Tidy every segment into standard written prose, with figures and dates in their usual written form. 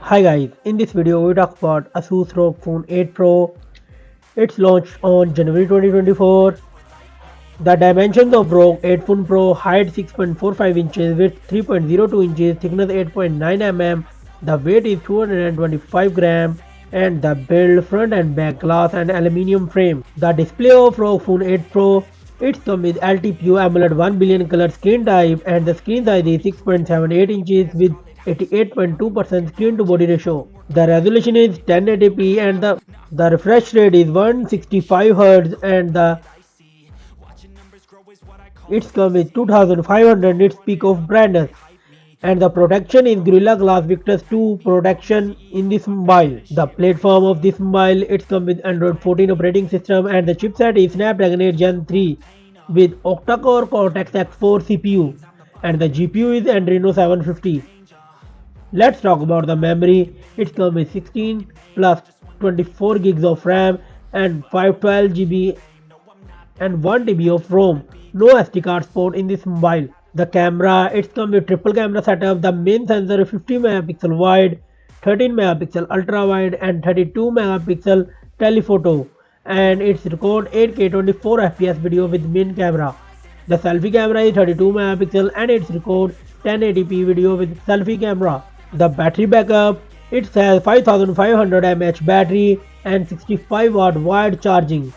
Hi guys, in this video we talk about Asus ROG Phone 8 Pro. It's launched on January 2024. The dimensions of ROG 8 Phone Pro: height 6.45 inches, width 3.02 inches, thickness 8.9 mm, the weight is 225 grams, and the build: front and back glass and aluminium frame. The display of ROG Phone 8 Pro: it comes with LTPO AMOLED 1 billion color screen type and the screen size is 6.78 inches with 88.2% screen to body ratio. The resolution is 1080p and the refresh rate is 165 Hz and the it's come with 2500 nits peak of brightness and the protection is Gorilla Glass Victus 2 protection in this mobile. The platform of this mobile it's come with Android 14 operating system and the chipset is Snapdragon 8 Gen 3 with octa-core Cortex X4 CPU and the GPU is Adreno 750. Let's talk about the memory. It comes with 16 plus 24 gigs of RAM and 512 GB and 1 TB of ROM. No SD card support in this mobile. The camera, it's come with triple camera setup. The main sensor is 50 megapixel wide, 13 megapixel ultra wide and 32 megapixel telephoto. And it's record 8K 24 FPS video with main camera. The selfie camera is 32 megapixel and it's record 1080p video with selfie camera. The battery backup, it has 5500 mAh battery and 65 watt wired charging.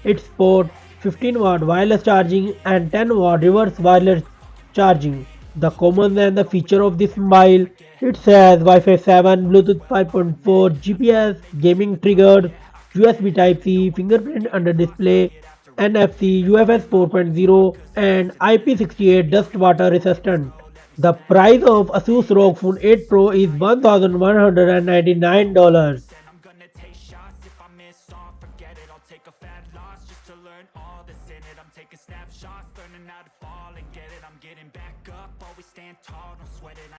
It supports 15 watt wireless charging and 10 watt reverse wireless charging. The common and the feature of this mobile, it has Wi-Fi 7, Bluetooth 5.4, GPS, gaming triggered, USB Type-C, fingerprint under display, NFC, UFS 4.0 and IP68 dust water resistant. The price of Asus ROG Phone 8 Pro is $1,199. Taking snapshots, learning how to fall and get it. I'm getting back up, always stand tall, don't sweat it.